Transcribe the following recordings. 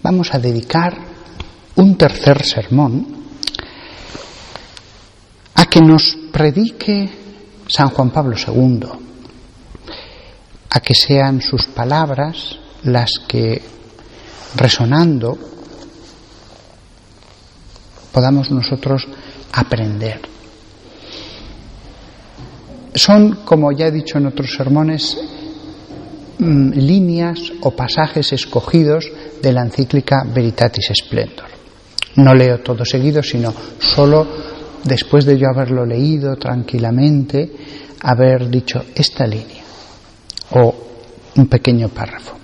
vamos a dedicar un tercer sermón a que nos predique San Juan Pablo II, a que sean sus palabras las que, resonando, podamos nosotros aprender. Son, como ya he dicho en otros sermones, líneas o pasajes escogidos de la encíclica Veritatis Splendor. No leo todo seguido, sino solo después de yo haberlo leído tranquilamente, haber dicho esta línea o un pequeño párrafo.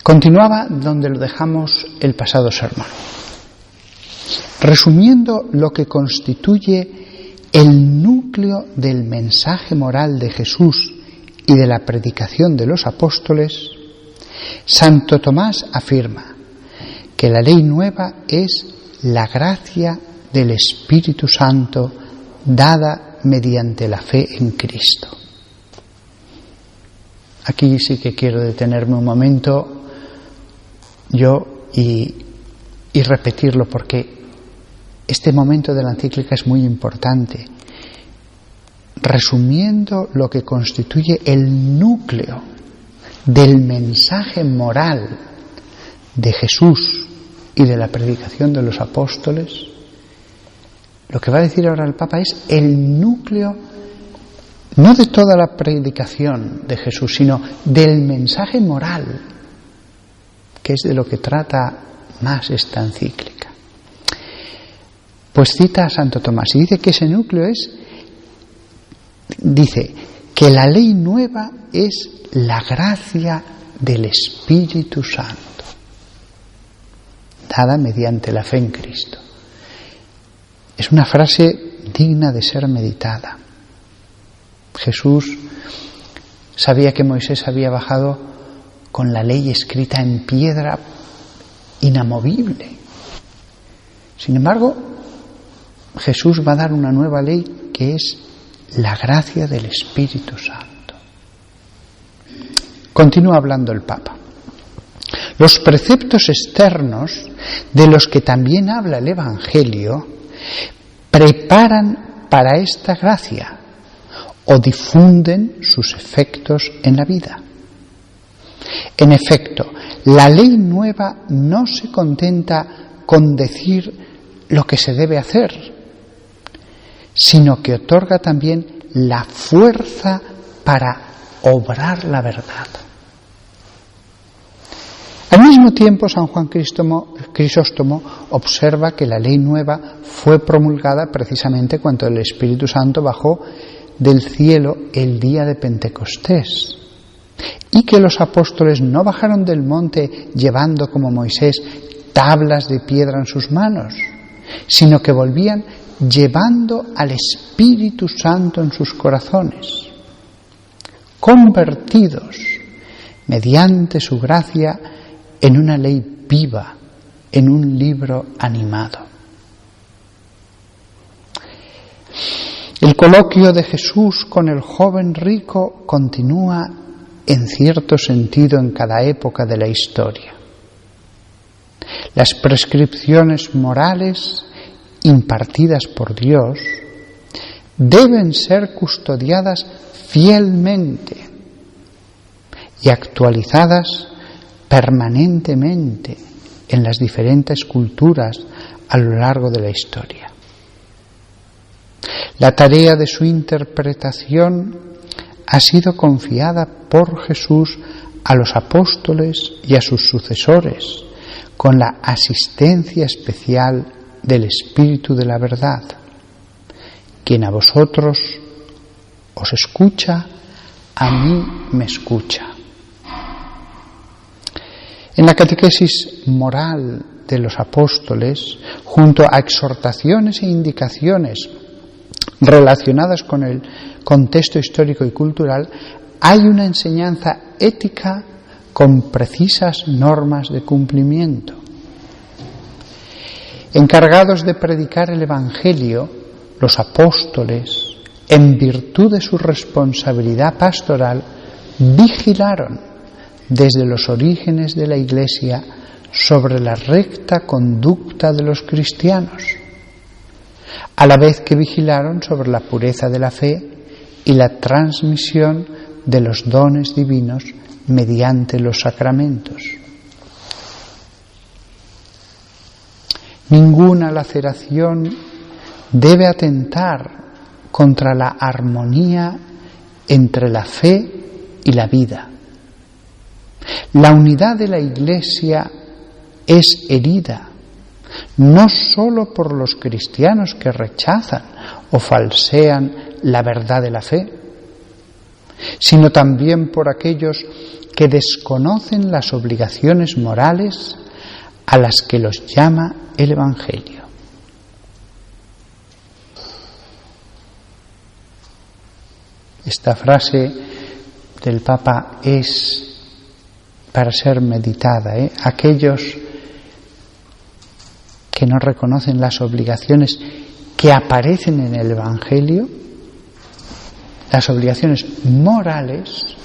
Continuaba donde lo dejamos el pasado sermón, resumiendo lo que constituye el núcleo del mensaje moral de Jesús y de la predicación de los apóstoles. Santo Tomás afirma que la ley nueva es la gracia del Espíritu Santo dada mediante la fe en Cristo. Aquí sí que quiero detenerme un momento yo y repetirlo, porque este momento de la encíclica es muy importante. Resumiendo lo que constituye el núcleo del mensaje moral de Jesús y de la predicación de los apóstoles, lo que va a decir ahora el Papa es el núcleo no de toda la predicación de Jesús, sino del mensaje moral, que es de lo que trata más esta encíclica. Pues cita a Santo Tomás y dice que ese núcleo dice que la ley nueva es la gracia del Espíritu Santo, dada mediante la fe en Cristo. Es una frase digna de ser meditada. Jesús sabía que Moisés había bajado con la ley escrita en piedra inamovible. Sin embargo, Jesús va a dar una nueva ley que es la gracia del Espíritu Santo. Continúa hablando el Papa. Los preceptos externos, de los que también habla el Evangelio, preparan para esta gracia o difunden sus efectos en la vida. En efecto, la ley nueva no se contenta con decir lo que se debe hacer, sino que otorga también la fuerza para obrar la verdad. Al mismo tiempo, San Juan Crisóstomo observa que la ley nueva fue promulgada precisamente cuando el Espíritu Santo bajó del cielo el día de Pentecostés, y que los apóstoles no bajaron del monte llevando, como Moisés, tablas de piedra en sus manos, sino que volvían llevando al Espíritu Santo en sus corazones, convertidos mediante su gracia en una ley viva, en un libro animado. El coloquio de Jesús con el joven rico continúa en cierto sentido en cada época de la historia. Las prescripciones morales impartidas por Dios deben ser custodiadas fielmente y actualizadas permanentemente en las diferentes culturas a lo largo de la historia. La tarea de su interpretación ha sido confiada por Jesús a los apóstoles y a sus sucesores, con la asistencia especial del Espíritu de la verdad, quien a vosotros os escucha, a mí me escucha. En la catequesis moral de los apóstoles, junto a exhortaciones e indicaciones relacionadas con el contexto histórico y cultural, hay una enseñanza ética con precisas normas de cumplimiento. Encargados de predicar el Evangelio, los apóstoles, en virtud de su responsabilidad pastoral, vigilaron desde los orígenes de la Iglesia sobre la recta conducta de los cristianos, a la vez que vigilaron sobre la pureza de la fe y la transmisión de los dones divinos mediante los sacramentos. Ninguna laceración debe atentar contra la armonía entre la fe y la vida. La unidad de la Iglesia es herida, no sólo por los cristianos que rechazan o falsean la verdad de la fe, sino también por aquellos que desconocen las obligaciones morales a las que los llama el Evangelio. Esta frase del Papa es para ser meditada, Aquellos que no reconocen las obligaciones que aparecen en el Evangelio, las obligaciones morales,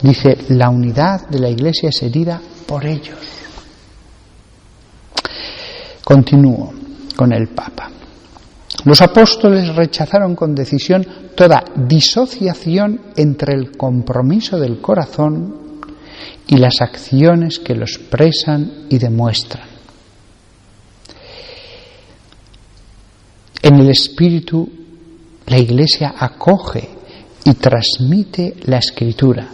dice, la unidad de la Iglesia es herida por ellos. Continúo con el Papa. Los apóstoles rechazaron con decisión toda disociación entre el compromiso del corazón y las acciones que lo expresan y demuestran. En el Espíritu, la Iglesia acoge y transmite la Escritura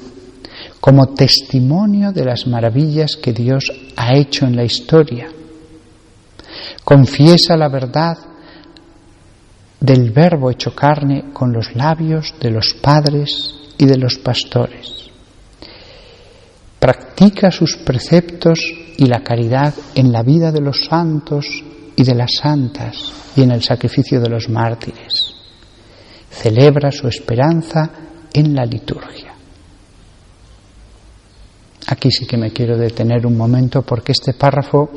como testimonio de las maravillas que Dios ha hecho en la historia. Confiesa la verdad del Verbo hecho carne con los labios de los padres y de los pastores. Practica sus preceptos y la caridad en la vida de los santos y de las santas y en el sacrificio de los mártires. Celebra su esperanza en la liturgia. Aquí sí que me quiero detener un momento porque este párrafo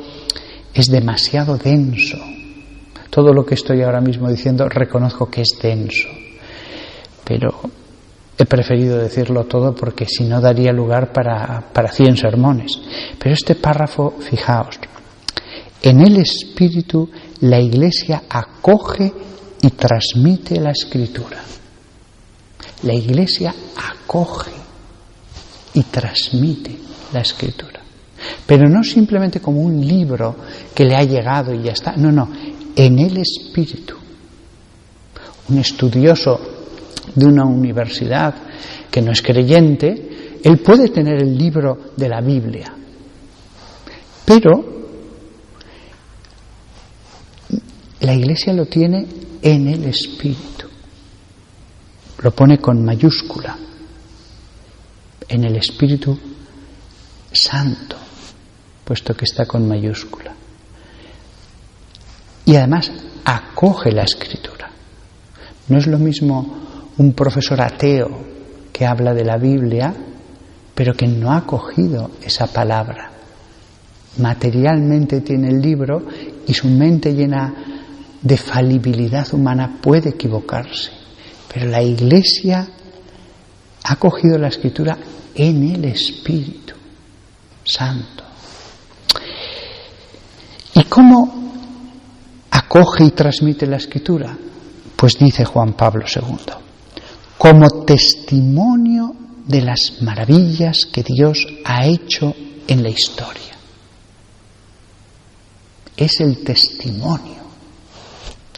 es demasiado denso. Todo lo que estoy ahora mismo diciendo reconozco que es denso, pero he preferido decirlo todo porque si no daría lugar para 100 sermones. Pero este párrafo, fijaos, en el Espíritu la Iglesia acoge y transmite la Escritura. La Iglesia acoge y transmite la Escritura. Pero no simplemente como un libro que le ha llegado y ya está. No, en el Espíritu. Un estudioso de una universidad que no es creyente, él puede tener el libro de la Biblia, pero la Iglesia lo tiene en el Espíritu. Lo pone con mayúscula. En el Espíritu Santo, puesto que está con mayúscula. Y además acoge la Escritura. No es lo mismo un profesor ateo que habla de la Biblia, pero que no ha acogido esa palabra. Materialmente tiene el libro y su mente llena de falibilidad humana puede equivocarse. Pero la Iglesia ha acogido la Escritura en el Espíritu Santo. ¿Y cómo acoge y transmite la Escritura? Pues dice Juan Pablo II, como testimonio de las maravillas que Dios ha hecho en la historia. Es el testimonio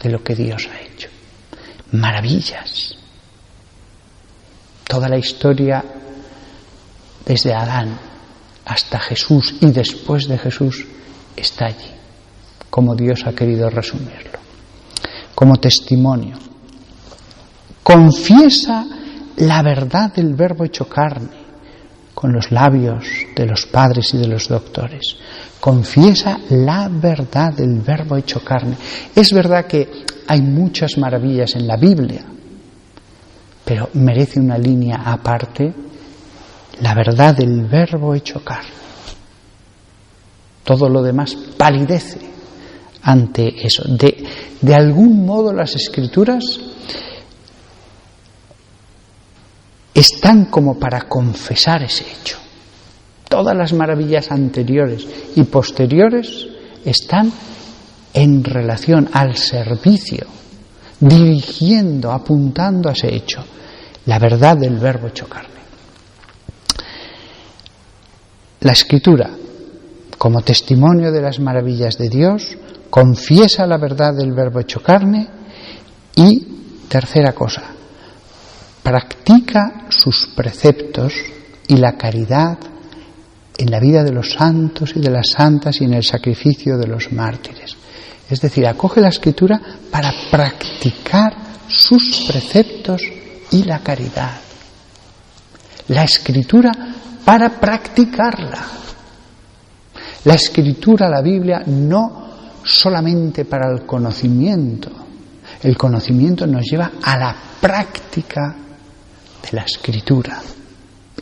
de lo que Dios ha hecho. Maravillas. Toda la historia, desde Adán hasta Jesús y después de Jesús, está allí, como Dios ha querido resumirlo. Como testimonio. Confiesa la verdad del Verbo hecho carne con los labios de los padres y de los doctores. Confiesa la verdad del Verbo hecho carne. Es verdad que hay muchas maravillas en la Biblia, pero merece una línea aparte la verdad del Verbo hecho carne. Todo lo demás palidece ante eso. De algún modo las Escrituras están como para confesar ese hecho. Todas las maravillas anteriores y posteriores están en relación al servicio, dirigiendo, apuntando a ese hecho, la verdad del Verbo hecho carne. La Escritura, como testimonio de las maravillas de Dios, confiesa la verdad del Verbo hecho carne y, tercera cosa, practica sus preceptos y la caridad en la vida de los santos y de las santas y en el sacrificio de los mártires. Es decir, acoge la Escritura para practicar sus preceptos y la caridad. La Escritura para practicarla. La Escritura, la Biblia, no solamente para el conocimiento. El conocimiento nos lleva a la práctica de la Escritura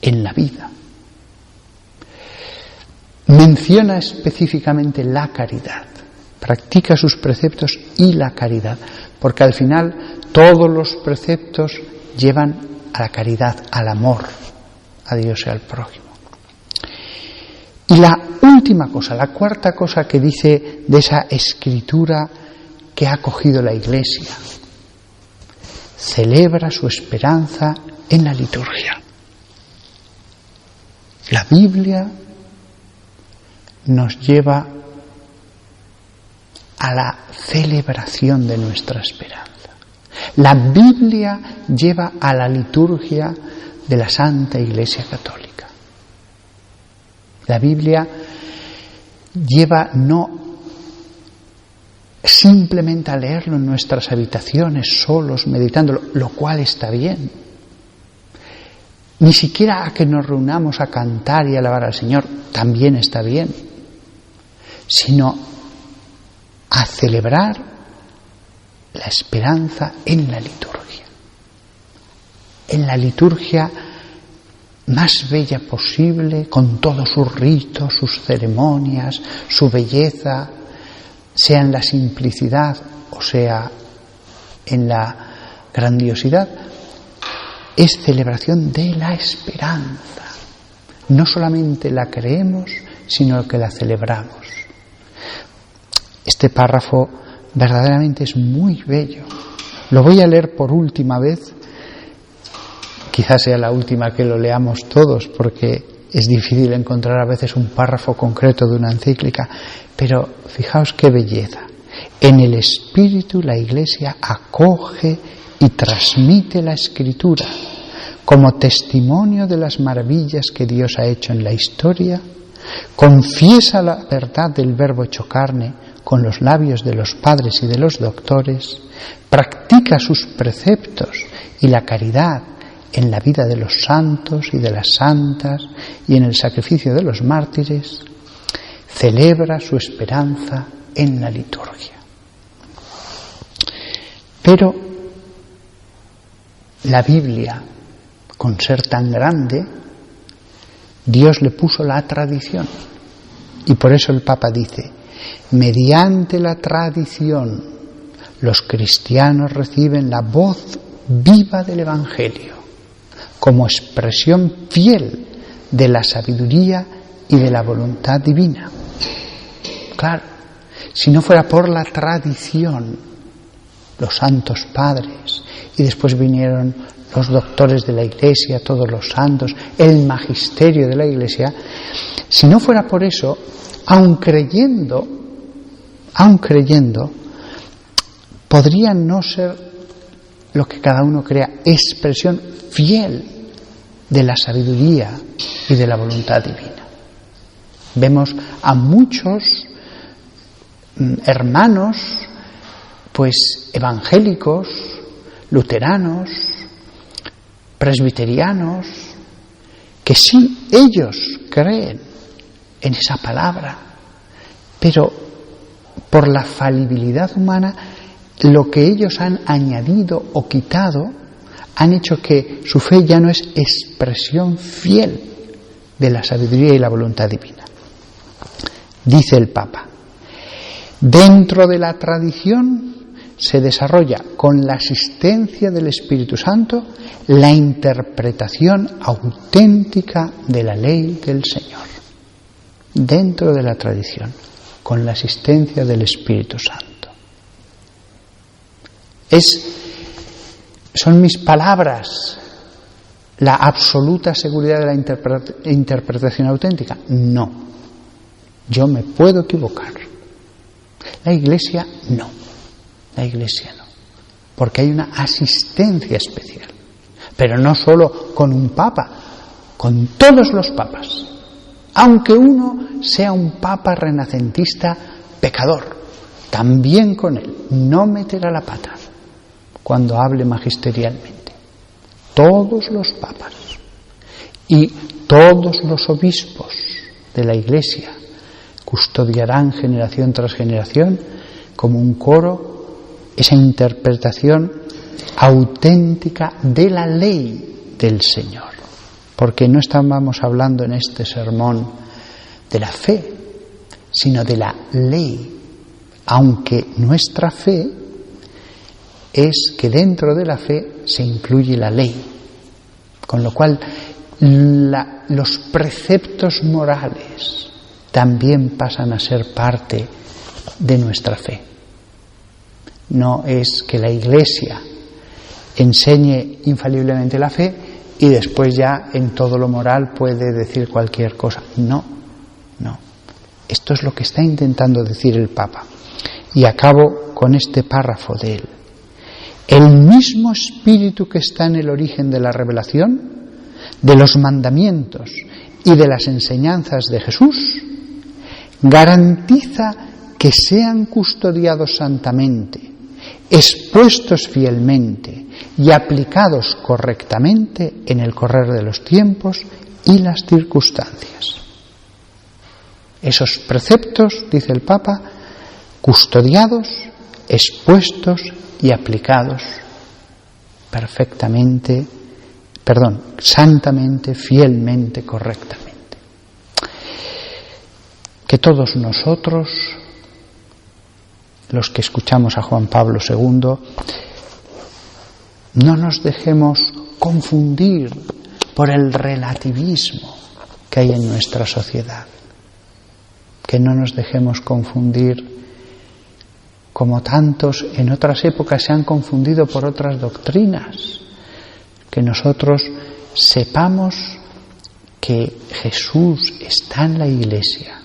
en la vida. Menciona específicamente la caridad, practica sus preceptos y la caridad, porque al final todos los preceptos llevan a la caridad, al amor a Dios y al prójimo. Y la última cosa, la cuarta cosa que dice de esa Escritura que ha acogido la Iglesia: celebra su esperanza en la liturgia. La Biblia nos lleva a la celebración de nuestra esperanza. La Biblia lleva a la liturgia de la Santa Iglesia Católica. La Biblia lleva no simplemente a leerlo en nuestras habitaciones, solos, meditándolo, lo cual está bien. Ni siquiera a que nos reunamos a cantar y alabar al Señor, también está bien. Sino a celebrar la esperanza en la liturgia. En la liturgia más bella posible, con todos sus ritos, sus ceremonias, su belleza, sea en la simplicidad o sea en la grandiosidad, es celebración de la esperanza. No solamente la creemos, sino que la celebramos. Este párrafo verdaderamente es muy bello. Lo voy a leer por última vez. Quizás sea la última que lo leamos todos, porque es difícil encontrar a veces un párrafo concreto de una encíclica. Pero fijaos qué belleza. En el Espíritu la Iglesia acoge y transmite la Escritura como testimonio de las maravillas que Dios ha hecho en la historia, confiesa la verdad del Verbo hecho carne con los labios de los padres y de los doctores, practica sus preceptos y la caridad en la vida de los santos y de las santas y en el sacrificio de los mártires, celebra su esperanza en la liturgia. Pero la Biblia, con ser tan grande, Dios le puso la tradición. Y por eso el Papa dice: mediante la tradición, los cristianos reciben la voz viva del Evangelio, como expresión fiel de la sabiduría y de la voluntad divina. Claro, si no fuera por la tradición, los santos padres, y después vinieron los doctores de la Iglesia, todos los santos, el magisterio de la Iglesia, si no fuera por eso, aun creyendo, podría no ser lo que cada uno crea, expresión fiel de la sabiduría y de la voluntad divina. Vemos a muchos hermanos, pues evangélicos, luteranos, presbiterianos, que sí, ellos creen en esa palabra, pero por la falibilidad humana, lo que ellos han añadido o quitado, han hecho que su fe ya no es expresión fiel de la sabiduría y la voluntad divina. Dice el Papa: dentro de la tradición se desarrolla con la asistencia del Espíritu Santo la interpretación auténtica de la ley del Señor, dentro de la tradición, con la asistencia del Espíritu Santo. ¿Son mis palabras la absoluta seguridad de la interpretación auténtica? No. Yo me puedo equivocar. La Iglesia no. La Iglesia no. Porque hay una asistencia especial. Pero no solo con un papa, con todos los papas. Aunque uno sea un papa renacentista pecador, también con él no meterá la pata cuando hable magisterialmente. Todos los papas y todos los obispos de la Iglesia custodiarán generación tras generación como un coro esa interpretación auténtica de la ley del Señor. Porque no estábamos hablando en este sermón de la fe, sino de la ley, aunque nuestra fe es que dentro de la fe se incluye la ley, con lo cual los preceptos morales también pasan a ser parte de nuestra fe. No es que la Iglesia enseñe infaliblemente la fe y después ya en todo lo moral puede decir cualquier cosa. No. Esto es lo que está intentando decir el Papa. Y acabo con este párrafo de él. El mismo espíritu que está en el origen de la revelación, de los mandamientos y de las enseñanzas de Jesús, garantiza que sean custodiados santamente, expuestos fielmente y aplicados correctamente en el correr de los tiempos y las circunstancias. Esos preceptos, dice el Papa, custodiados, expuestos y aplicados santamente, fielmente, correctamente. Que todos nosotros, los que escuchamos a Juan Pablo II, no nos dejemos confundir por el relativismo que hay en nuestra sociedad. Que no nos dejemos confundir como tantos en otras épocas se han confundido por otras doctrinas. Que nosotros sepamos que Jesús está en la Iglesia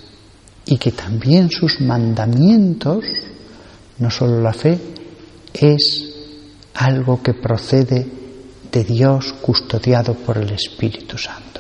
y que también sus mandamientos, no solo la fe, es algo que procede de Dios custodiado por el Espíritu Santo.